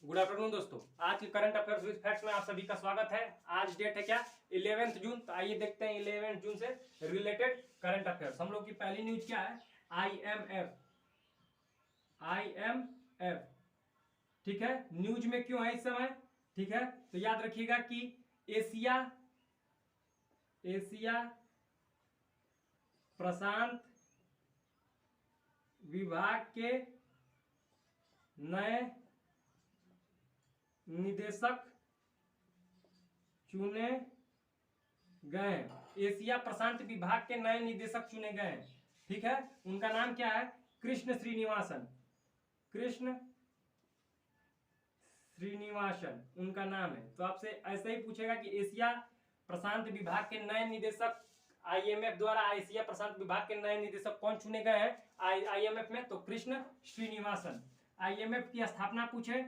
Good afternoon दोस्तों। आज के करंट अफेयर्स विद फैक्ट्स में आप सभी का स्वागत है। आज डेट है क्या, 11 जून। तो आइए देखते हैं 11 जून से रिलेटेड करंट अफेयर्स। हम लोग की पहली न्यूज क्या है, IMF। ठीक है, न्यूज में क्यों है इस समय, ठीक है। तो याद रखिएगा कि एशिया प्रशांत विभाग के नए निदेशक चुने गए। एशिया प्रशांत विभाग के नए निदेशक चुने गए हैं, ठीक है। उनका नाम क्या है, कृष्ण श्रीनिवासन उनका नाम है। तो आपसे ऐसे ही पूछेगा कि एशिया प्रशांत विभाग के नए निदेशक IMF द्वारा एशिया प्रशांत विभाग के नए निदेशक कौन चुने गए हैं IMF में, तो कृष्ण श्रीनिवासन। IMF की स्थापना पूछे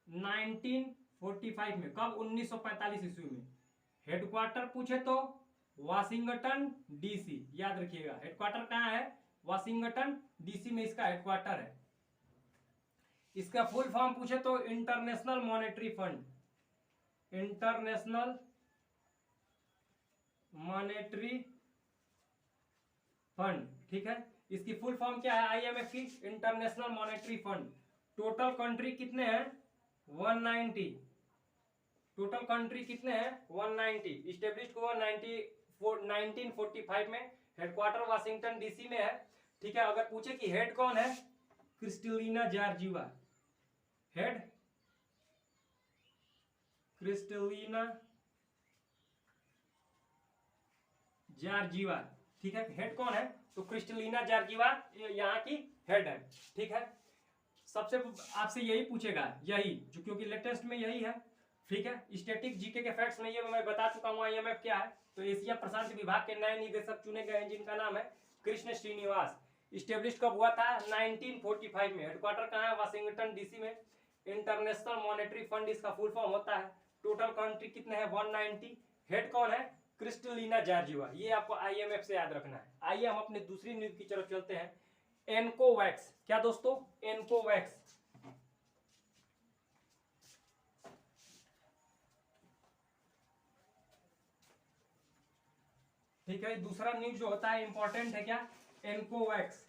1945 में, कब, 1945 ईस्वी में। हेडक्वार्टर पूछे तो वाशिंगटन DC, याद रखिएगा हेडक्वार्टर कहाँ है, वाशिंगटन DC में इसका हेडक्वार्टर है। इसका फुल फॉर्म पूछे तो इंटरनेशनल मॉनेटरी फंड, ठीक है। इसकी फुल फॉर्म क्या है IMF की, international monetary fund. Total country कितने हैं, 190। टोटल कंट्री कितने हैं, 190। इस्टेब्लिश्ड हुआ 1945 में। हेडक्वार्टर वाशिंगटन DC में है, ठीक है। अगर पूछे कि हेड कौन है, Kristalina Georgieva. Head Kristalina Georgieva, ठीक है। हेड कौन है, तो क्रिस्टलिना जॉर्जिवा यहाँ की हेड है, ठीक है। सबसे आपसे यही पूछेगा, यही जो, क्योंकि लेटेस्ट में यही है, ठीक है। स्टैटिक जीके के फैक्ट्स में ये मैं बता चुका हूँ IMF क्या है। तो एशिया प्रशांत विभाग के नए निदेशक चुने गए हैं जिनका नाम है कृष्ण श्रीनिवास। स्टेब्लिश कब हुआ था, 1945 में। हेडक्वार्टर कहाँ है, वाशिंगटन DC में। इंटरनेशनल मॉनेटरी फंड इसका फुल फॉर्म होता है। टोटल कंट्री कितने हैं, 190। हेड कौन है, क्रिस्टलिना जॉर्जिवा। ये आपको IMF से याद रखना है। आइए हम अपने दूसरी न्यूज की तरफ चलते हैं। एनकोवैक्स, क्या दोस्तों, एनकोवैक्स। ठीक है, दूसरा न्यूज जो होता है इंपॉर्टेंट है क्या, एनकोवैक्स।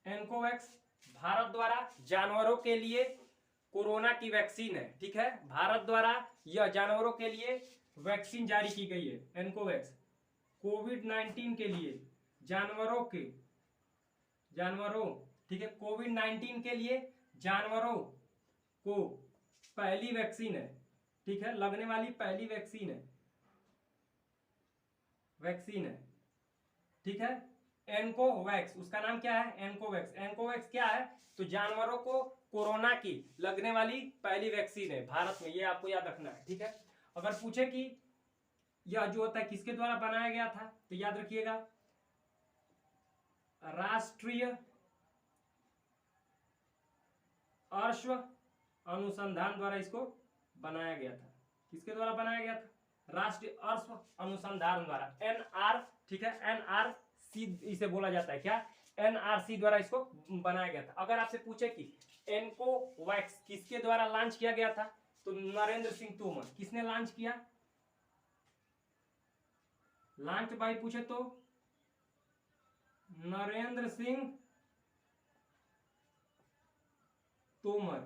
एनकोवैक्स भारत द्वारा जानवरों के लिए कोरोना की वैक्सीन है, ठीक है। भारत द्वारा यह जानवरों के लिए वैक्सीन जारी की गई है, एनकोवैक्स। कोविड-19 के लिए जानवरों, ठीक है। कोविड-19 के लिए जानवरों को पहली वैक्सीन है, ठीक है, लगने वाली पहली वैक्सीन है, ठीक है। एनकोवैक्स, उसका नाम क्या है, एनकोवैक्स। एनकोवैक्स क्या है, तो जानवरों को कोरोना की लगने वाली पहली वैक्सीन है भारत में, ये आपको याद रखना है, ठीक है। अगर पूछे कि यह जो होता है किसके द्वारा बनाया गया था, तो याद रखिएगा राष्ट्रीय अश्व अनुसंधान द्वारा इसको बनाया गया था। किसके द्वारा बनाया गया था, राष्ट्रीय अश्व अनुसंधान द्वारा, NR, ठीक है। NRC इसे बोला जाता है, क्या, NRC द्वारा इसको बनाया गया था। अगर आपसे पूछे कि एनकोवैक्स किसके द्वारा लॉन्च किया गया था, तो नरेंद्र सिंह तोमर। किसने लॉन्च किया, लॉन्च बाय पूछे तो नरेंद्र सिंह तोमर,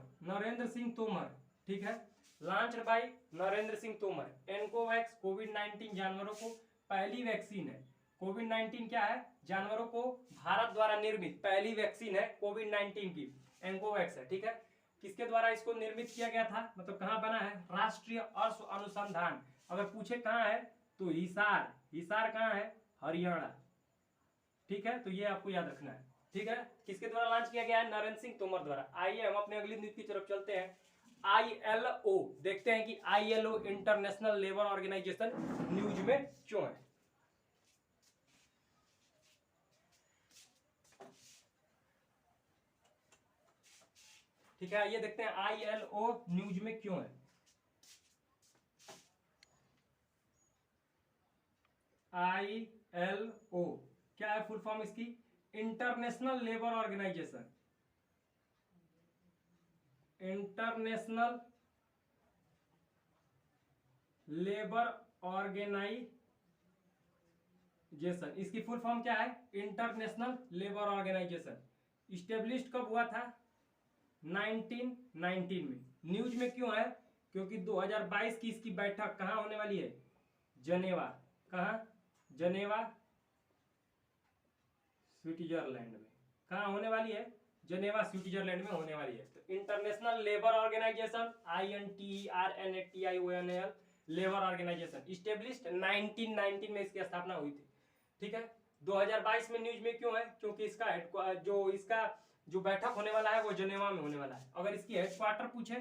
ठीक है। Launch by Narendra Singh Tomar. एनकोवैक्स कोविड-19 जानवरों को पहली वैक्सीन है। कोविड-19 क्या है, जानवरों को भारत द्वारा निर्मित पहली वैक्सीन है कोविड-19 की, एनकोवैक्स है, ठीक है। किसके द्वारा इसको निर्मित किया गया था, मतलब कहाँ बना है, राष्ट्रीय अश्व अनुसंधान। अगर पूछे कहाँ है, तो हिसार कहाँ है, हरियाणा, ठीक है। तो ये आपको याद रखना है, ठीक है। किसके द्वारा लॉन्च किया गया है, नरेंद्र सिंह तोमर द्वारा। आइए हम अपने अगली न्यूज की तरफ चलते हैं। ILO, देखते हैं कि ILO International Labour Organization news में क्यों है। ठीक है, ये देखते हैं ILO न्यूज में क्यों है। ILO क्या है फुल फॉर्म इसकी? International Labour Organization. International Labour Organization, इसकी फुल फॉर्म क्या है? International Labour Organization. इस्टेब्लिश्ड कब हुआ था? 1919 में। न्यूज में क्यों है? क्योंकि 2022 की इसकी बैठक कहाँ होने वाली है? जनेवा। कहाँ? जनेवा स्विट्जरलैंड में। कहाँ होने वाली है? जनेवा स्विट्जरलैंड में होने वाली है। तो International Labour Organization INTERNATIONL Labour Organization established 1919 में इसकी स्थापना हुई थी। ठीक है। 2022 में न्यूज में क्यों है? क्योंकि इसका जो बैठक होने वाला है वो जनेवा में होने वाला है। अगर इसकी हेडक्वार्टर पूछे,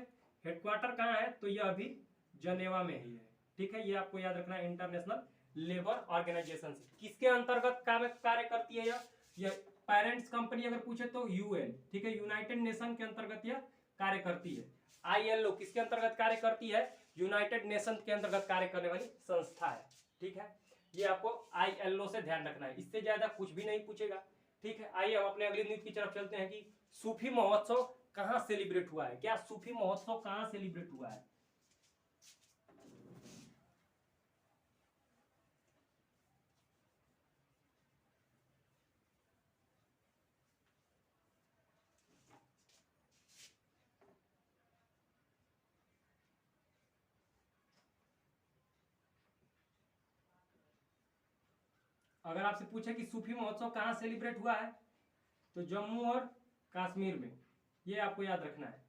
हेडक्वार्टर कहाँ है, तो यह अभी जनेवा में ही है। ठीक है, ये आपको याद रखना है। इंटरनेशनल लेबर ऑर्गेनाइजेशन से किसके अंतर्गत कार्य करती है? यह पेरेंट्स कंपनी अगर पूछे तो UN, ठीक है, यूनाइटेड नेशन के अंतर्गत यह कार्य करती है। ILO किसके अंतर्गत कार्य करती है? यूनाइटेड नेशन के अंतर्गत कार्य करने वाली संस्था है। ठीक है, ये आपको ILO से ध्यान रखना है, इससे ज्यादा कुछ भी नहीं पूछेगा। ठीक है, आइए हम अपने अगली न्यूज की तरफ चलते हैं कि सूफी महोत्सव कहाँ सेलिब्रेट हुआ है। क्या सूफी महोत्सव कहाँ सेलिब्रेट हुआ है? अगर आपसे पूछे कि सूफी महोत्सव कहाँ सेलिब्रेट हुआ है, तो जम्मू और कश्मीर में। ये आपको याद रखना है।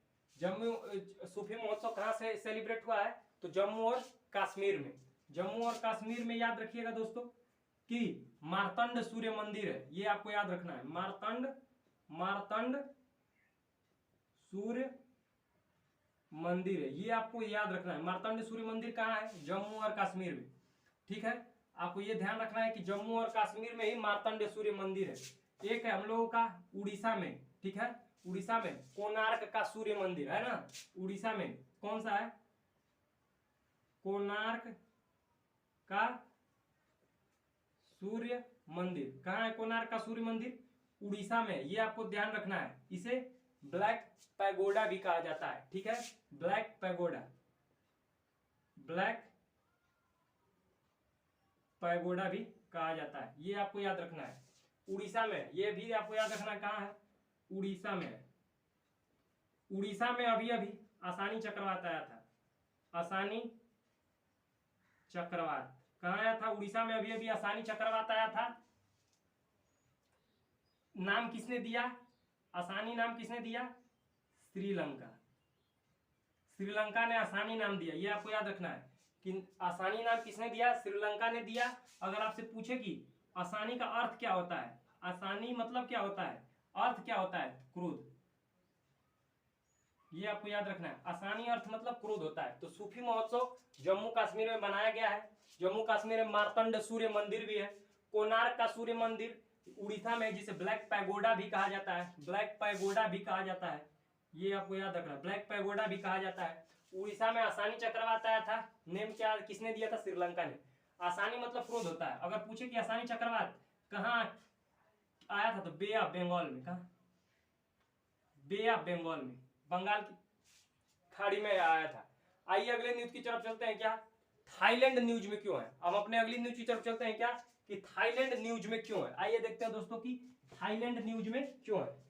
सूफी महोत्सव कहाँ से सेलिब्रेट हुआ है? तो जम्मू और कश्मीर में। जम्मू और कश्मीर में याद रखिएगा दोस्तों कि मार्तंड सूर्य मंदिर है। ये आपको याद रखना है। मार्तंड सूर्य मंदिर है, ये आपको याद रखना है। मार्तंड सूर्य मंदिर कहाँ है? जम्मू और कश्मीर में। ठीक है, आपको ये ध्यान रखना है कि जम्मू और कश्मीर में ही मार्तंड सूर्य मंदिर है। एक है हम लोगों का उड़ीसा में। ठीक है, उड़ीसा में कोणार्क का सूर्य मंदिर है ना। उड़ीसा में कौन सा है? कोणार्क का सूर्य मंदिर। कहाँ है कोणार्क का सूर्य मंदिर? उड़ीसा में। ये आपको ध्यान रखना है। इसे ब्लैक पैगोडा भी कहा जाता है। ठीक है, ब्लैक पैगोडा, ब्लैक पैगोडा भी कहा जाता है। ये आपको याद रखना है। उड़ीसा में, ये भी आपको याद रखना है। कहाँ है? उड़ीसा में है। उड़ीसा में अभी अभी आसानी चक्रवात आया था। आसानी चक्रवात कहाँ आया था? उड़ीसा में अभी अभी आसानी चक्रवात आया था। नाम किसने दिया? आसानी नाम किसने दिया? श्रीलंका। श्रीलंका ने आसानी नाम दिया। ये आपको याद रखना है कि आसानी नाम किसने दिया? श्रीलंका ने दिया। अगर आपसे पूछे कि आसानी का अर्थ क्या होता है, आसानी मतलब क्या होता है, अर्थ क्या होता है? क्रोध। ये आपको याद रखना है। आसानी अर्थ मतलब क्रोध होता है। तो सूफी महोत्सव जम्मू कश्मीर में मनाया गया है। जम्मू कश्मीर में मार्तंड सूर्य मंदिर भी है। कोणार्क का सूर्य मंदिर उड़ीसा में, जिसे ब्लैक पैगोडा भी कहा जाता है। ब्लैक पैगोडा भी कहा जाता है। ये आपको याद रखना है, ब्लैक पैगोडा भी कहा जाता है। उड़ीसा में आसानी चक्रवात आया था। नेम क्या किसने दिया था? श्रीलंका ने। आसानी मतलब क्रोध होता है। अगर पूछे कि आसानी चक्रवात कहाँ आया था, तो बे ऑफ बंगाल में। कहा? बे ऑफ बंगाल में, बंगाल की खाड़ी में आया था। आइए अगले न्यूज की तरफ चलते हैं। क्या थाईलैंड न्यूज में क्यों है? हम अपने अगली न्यूज की तरफ चलते हैं। क्या कि थाईलैंड न्यूज में क्यों है? आइए देखते हैं दोस्तों कि थाईलैंड न्यूज में क्यों है।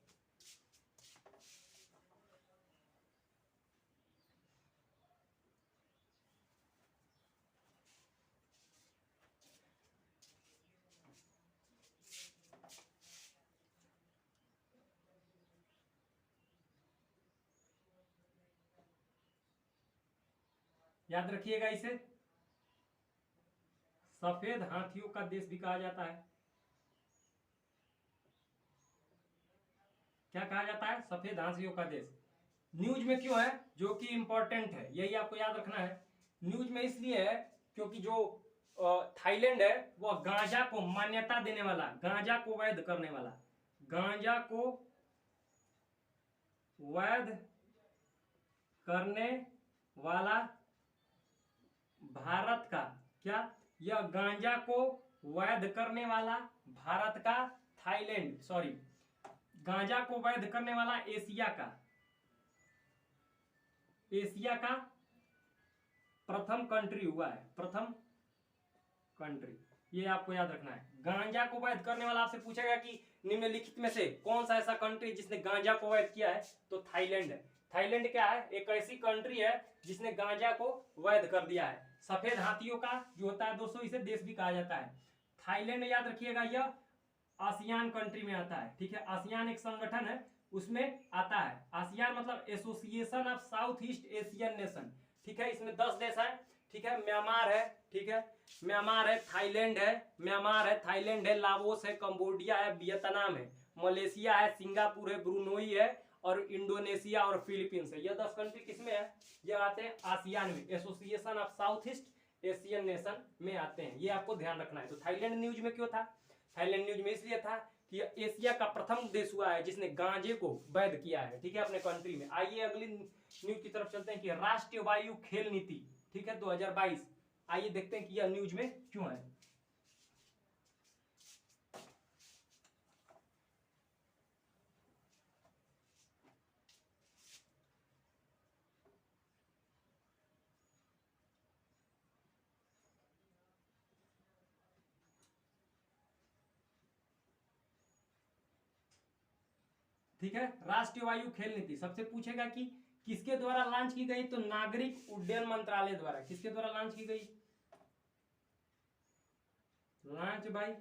याद रखिएगा इसे, सफेद हाथियों का देश भी कहा जाता है। क्या कहा जाता है? सफेद हाथियों का देश। न्यूज में क्यों है? जो कि इंपॉर्टेंट है, यही आपको याद रखना है। न्यूज में इसलिए है क्योंकि जो थाईलैंड है वह गांजा को मान्यता देने वाला, गांजा को वैध करने वाला, गांजा को वैध करने वाला भारत का, क्या यह गांजा को वैध करने वाला भारत का, थाईलैंड, सॉरी, गांजा को वैध करने वाला एशिया का प्रथम कंट्री हुआ है, प्रथम कंट्री, ये आपको याद रखना है। गांजा को वैध करने वाला आपसे पूछेगा कि निम्नलिखित में से कौन सा ऐसा कंट्री जिसने गांजा को वैध किया है, तो थाईलैंड है। थाईलैंड क्या है, एक ऐसी कंट्री है जिसने गांजा को वैध कर दिया है। सफेद हाथियों का जो होता है दोस्तों, इसे देश भी कहा जाता है। थाईलैंड याद रखिएगा, यह आसियान कंट्री में आता है, ठीक है। आसियान एक संगठन है, उसमें आता है। आसियान मतलब association of south east Asian nation, ठीक है। इसमें 10 देश है, ठीक है। म्यांमार है, ठीक है, म्यांमार है, थाईलैंड है, म्यांमार है, थाईलैंड है, लाओस है, कंबोडिया है, वियतनाम है, मलेशिया है, सिंगापुर है, ब्रुनोई है, और इंडोनेशिया और फिलीपींस है। यह 10 कंट्री किसमें है, ये आते हैं आसियान में, association of south east Asian nation में आते हैं। ये आपको ध्यान रखना है। तो थाईलैंड न्यूज में क्यों था, थाईलैंड न्यूज में इसलिए था कि एशिया का प्रथम देश हुआ है जिसने गांजे को वैध किया है, ठीक है, अपने कंट्री में। आइए अगली न्यूज की तरफ चलते हैं कि राष्ट्रीय वायु खेल नीति, ठीक है, 2022। आइए देखते हैं कि यह न्यूज में क्यों है। ठीक है, राष्ट्रीय वायु खेल नीति सबसे पूछेगा कि किसके द्वारा लॉन्च की गई, तो नागरिक उड्डयन मंत्रालय द्वारा। किसके द्वारा लॉन्च की गई, लॉन्च बाय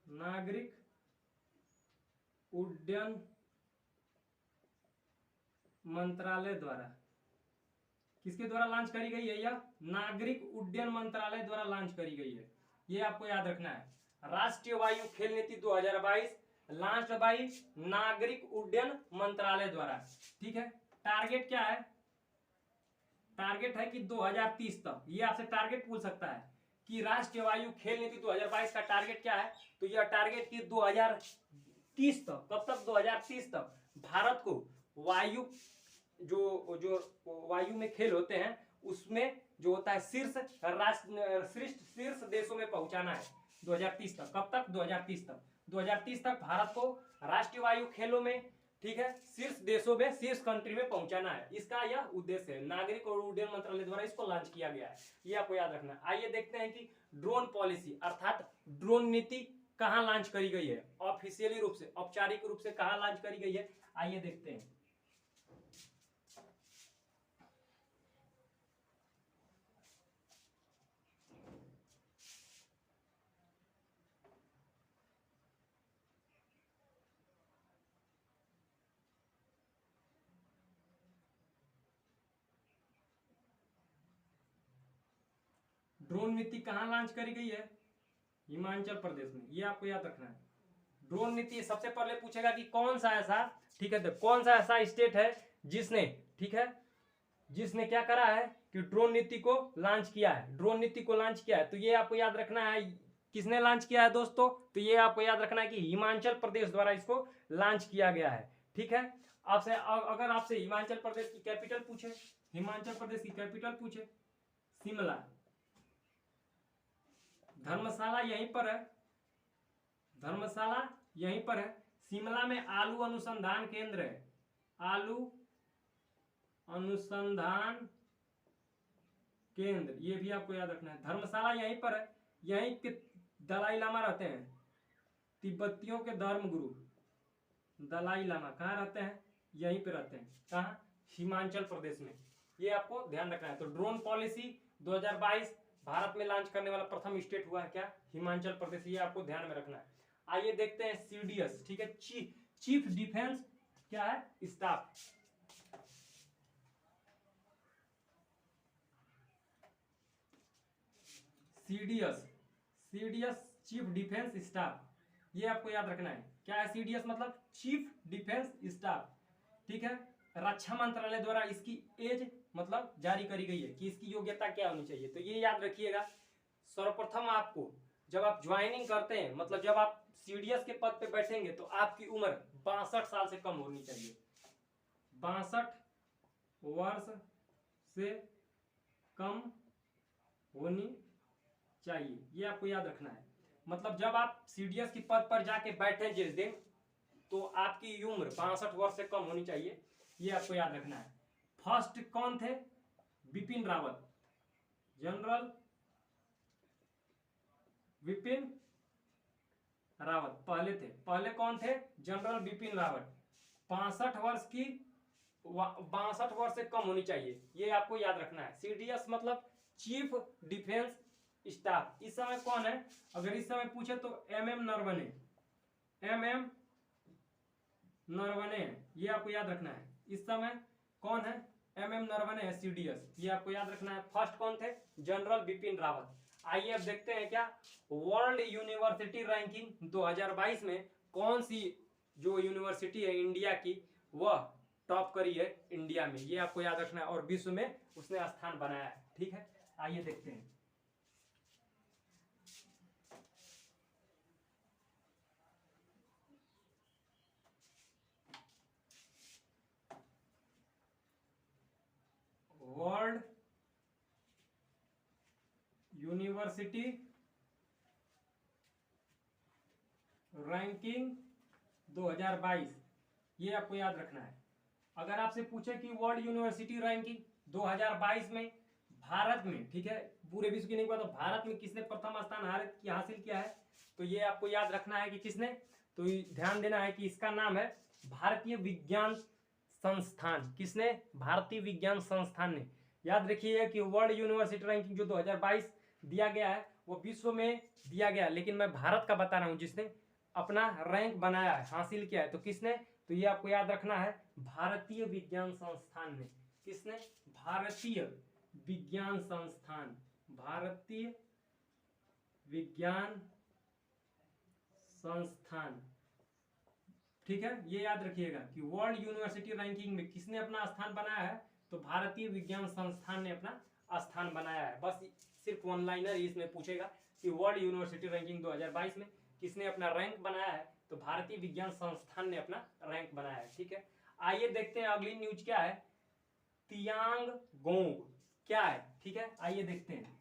नागरिक उड्डयन मंत्रालय द्वारा। किसके द्वारा लॉन्च करी गई है, यह नागरिक उड्डयन मंत्रालय द्वारा लॉन्च करी गई है। ये आपको याद रखना है। राष्ट्रीय वायु खेल नीति 2022 लॉन्च बाय नागरिक उड्डयन मंत्रालय द्वारा, ठीक है। टारगेट क्या है, टारगेट है कि 2030 तक, ये आपसे टारगेट पूछ सकता है कि राष्ट्रीय वायु खेल नीति 2022 का टारगेट क्या है, तो यह टारगेट की 2030 तक, कब तक, 2030 तक भारत को वायु जो वायु में खेल होते हैं उसमें जो होता है शीर्ष देशों में पहुंचाना है 2030 तक। कब तक, 2030 तक। 2030 तक भारत को राष्ट्रीय वायु खेलों में, ठीक है, शीर्ष देशों में, शीर्ष कंट्री में पहुंचाना है। इसका यह उद्देश्य है। नागरिक और उड्डयन मंत्रालय द्वारा इसको लॉन्च किया गया है, ये आपको याद रखना है। आइए देखते हैं कि ड्रोन पॉलिसी अर्थात ड्रोन नीति कहां लॉन्च करी गई है, ऑफिशियली रूप से, औपचारिक रूप से कहां लॉन्च करी गई है। आइए देखते हैं। ड्रोन नीति कहां लॉन्च करी गई है, हिमाचल प्रदेश में, ये आपको याद रखना है। ड्रोन नीति सबसे पहले पूछेगा कि कौन सा ऐसा, ठीक है, तो कौन सा ऐसा स्टेट है जिसने, ठीक है, जिसने क्या करा है कि ड्रोन नीति को लॉन्च किया है, ड्रोन नीति को लॉन्च किया है। तो ये आपको याद रखना है किसने लॉन्च किया है दोस्तों, तो ये आपको याद रखना है कि हिमाचल प्रदेश द्वारा इसको लॉन्च किया गया है, ठीक है। आपसे अगर आपसे हिमाचल प्रदेश की कैपिटल पूछे, हिमाचल प्रदेश की कैपिटल पूछे, शिमला, धर्मशाला यहीं पर है, धर्मशाला यहीं पर है। शिमला में आलू अनुसंधान केंद्र है, आलू अनुसंधान केंद्र, ये भी आपको याद रखना है। धर्मशाला यहीं पर है, यहीं के दलाई लामा रहते हैं, तिब्बतियों के धर्म गुरु दलाई लामा कहाँ रहते हैं, यहीं पे रहते हैं, कहाँ, हिमाचल प्रदेश में। ये आपको ध्यान रखना है। तो ड्रोन पॉलिसी 2022 भारत में लॉन्च करने वाला प्रथम स्टेट हुआ है क्या, हिमाचल प्रदेश, ये आपको ध्यान में रखना है। आइए देखते हैं सीडीएस, ठीक है, चीफ डिफेंस क्या है, staff. CDS, CDS chief defence staff, ये आपको याद रखना है। क्या है सीडीएस मतलब, चीफ डिफेंस स्टाफ, ठीक है। रक्षा मंत्रालय द्वारा इसकी एज मतलब जारी करी गई है कि इसकी योग्यता क्या होनी चाहिए। तो ये याद रखिएगा, सर्वप्रथम आपको जब आप ज्वाइनिंग करते हैं, मतलब जब आप सीडीएस के पद पे बैठेंगे तो आपकी उम्र 62 साल से कम होनी चाहिए, 62 वर्ष से कम होनी चाहिए, ये आपको याद रखना है। मतलब जब आप सीडीएस की पद पर जाके बैठे जिस दिन, तो आपकी उम्र 62 वर्ष से कम होनी चाहिए, ये आपको याद रखना है। फर्स्ट कौन थे? बिपिन रावत, जनरल बिपिन रावत पहले थे। पहले कौन थे? जनरल बिपिन रावत। 65 वर्ष की 62 वर्ष से कम होनी चाहिए, ये आपको याद रखना है। सीडीएस मतलब चीफ डिफेंस स्टाफ। इस समय कौन है? अगर इस समय पूछे तो एमएम नरवणे, एमएम नरवणे, ये आपको याद रखना है। इस समय कौन है? एमएम नरवणे है सीडीएस, ये आपको याद रखना है। फर्स्ट कौन थे? जनरल बिपिन रावत। आइए अब देखते हैं क्या वर्ल्ड यूनिवर्सिटी रैंकिंग 2022 में कौन सी जो यूनिवर्सिटी है इंडिया की, वह टॉप करी है इंडिया में, ये आपको याद रखना है, और विश्व में उसने स्थान बनाया है। ठीक है, आइए देखते हैं। वर्ल्ड यूनिवर्सिटी रैंकिंग 2022, ये आपको याद रखना है। अगर आपसे पूछे कि वर्ल्ड यूनिवर्सिटी रैंकिंग 2022 में भारत में, ठीक है, पूरे विश्व की नहीं पता, तो भारत में किसने प्रथम स्थान हासिल किया है, तो ये आपको याद रखना है कि किसने, तो ध्यान देना है कि इसका नाम है भारतीय विज्ञान संस्थान। किसने? भारतीय विज्ञान संस्थान ने। याद रखिए कि वर्ल्ड यूनिवर्सिटी रैंकिंग जो 2022 दिया गया है वो विश्व में दिया गया, लेकिन मैं भारत का बता रहा हूं जिसने अपना रैंक बनाया है, हासिल किया है, तो किसने, तो ये आपको याद रखना है भारतीय विज्ञान संस्थान ने। किसने? भारतीय विज्ञान संस्थान, भारतीय विज्ञान संस्थान। ठीक है, ये याद रखिएगा कि वर्ल्ड यूनिवर्सिटी रैंकिंग में किसने अपना स्थान बनाया है, तो भारतीय विज्ञान संस्थान ने अपना स्थान बनाया है। बस सिर्फ वन लाइनर ही इसमें पूछेगा कि वर्ल्ड यूनिवर्सिटी रैंकिंग 2022 में किसने अपना रैंक बनाया है, तो भारतीय विज्ञान संस्थान ने अपना रैंक बनाया है। ठीक है, आइए देखते हैं अगली न्यूज क्या है। तियांगोंग क्या है? ठीक है, आइए देखते हैं।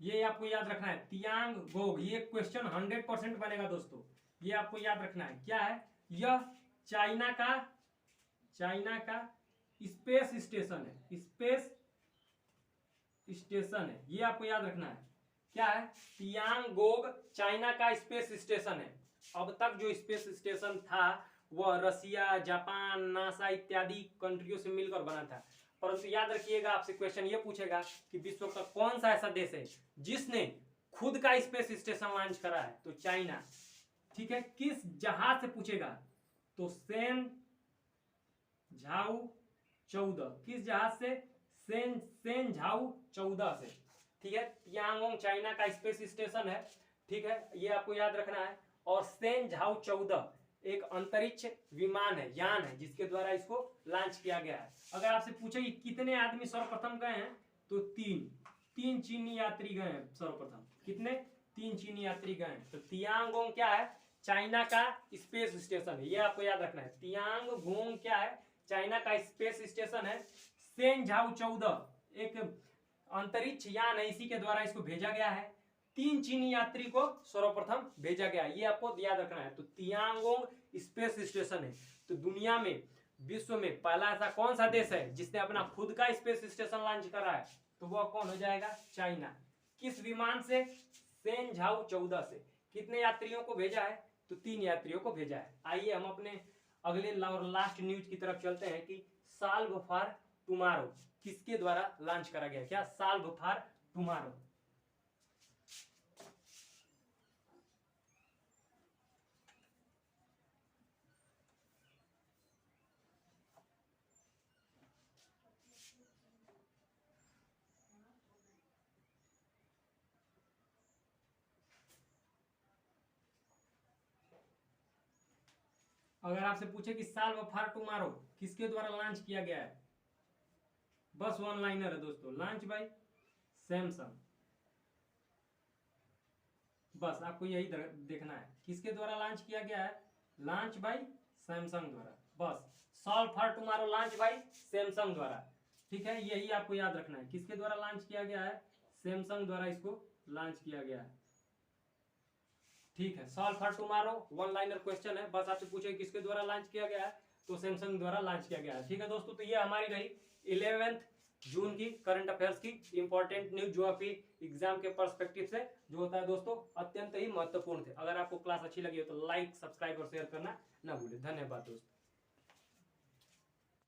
ये आपको याद रखना है, तियांगोंग, ये क्वेश्चन 100% बनेगा दोस्तों, ये आपको याद रखना है। क्या है यह? चाइना का स्पेस स्टेशन है, स्पेस स्टेशन है, ये आपको याद रखना है। क्या है? तियांगोंग चाइना का स्पेस स्टेशन है। अब तक जो स्पेस स्टेशन था वह रसिया, जापान, नासा इत्यादि कंट्रियों से मिलकर बना था, परंतु याद रखिएगा आपसे क्वेश्चन ये पूछेगा कि विश्व का कौन सा ऐसा देश है जिसने खुद का स्पेस स्टेशन लॉन्च करा है, तो चाइना। ठीक है, किस जहाज से पूछेगा, तो सेन झाऊ 14, किस जहाज से? सेन झाऊ 14 से। ठीक है, तियांगोंग चाइना का स्पेस स्टेशन है। ठीक है, ये आपको याद रखना है। और सेन झाऊ 14 एक अंतरिक्ष विमान है, यान है, जिसके द्वारा इसको लॉन्च किया गया है। अगर आपसे पूछे कि कितने आदमी सर्वप्रथम गए हैं, तो तीन चीनी यात्री गए हैं सर्वप्रथम। कितने? 3 चीनी यात्री गए हैं। तो तियांगोंग क्या है? चाइना का स्पेस स्टेशन है, ये आपको याद रखना है। तियांगोंग क्या है? चाइना का स्पेस स्टेशन है। सेन झाऊ 14 एक अंतरिक्ष यान है, इसी के द्वारा इसको भेजा गया है। 3 चीनी यात्री को सर्वप्रथम भेजा गया, ये आपको याद रखना है। तो तियांगोंग स्पेस स्टेशन है। तो दुनिया में, विश्व में पहला ऐसा कौन सा देश है जिसने अपना खुद का स्पेस स्टेशन लॉन्च करा है, तो वह कौन हो जाएगा? चाइना। किस विमान से? सेन झाऊ 14 से। कितने यात्रियों को भेजा है? तो 3 यात्रियों को भेजा है। आइए हम अपने अगले और लास्ट न्यूज की तरफ चलते हैं कि सॉल्व फॉर टुमारो किसके द्वारा लॉन्च करा गया। क्या? Solve for tomorrow. अगर आपसे पूछे कि सॉल्व फॉर टुमारो किसके द्वारा लॉन्च किया गया है, बस वन लाइनर है दोस्तों, लॉन्च बाय सैमसंग। बस आपको यही देखना है, किसके द्वारा लॉन्च किया गया है, लॉन्च बाय सैमसंग द्वारा। बस solve for tomorrow launch by Samsung द्वारा, ठीक है, यही आपको याद रखना है, किसके द्वारा लॉन्च किया गया है, सैमसंग द्वारा इसको लॉन्च किया गया है। ठीक है, solve for tomorrow one liner question है, बस आपसे पूछे किसके द्वारा लॉन्च किया गया है, तो सैमसंग द्वारा लॉन्च किया गया है। ठीक है दोस्तों, तो ये हमारी रही 11th जून की करंट अफेयर्स की इंपॉर्टेंट न्यूज, जो आपकी एग्जाम के पर्सपेक्टिव से जो होता है दोस्तों अत्यंत ही महत्वपूर्ण थे। अगर आपको क्लास अच्छी लगी हो तो लाइक, सब्सक्राइब और शेयर करना ना भूलें। धन्यवाद दोस्तों।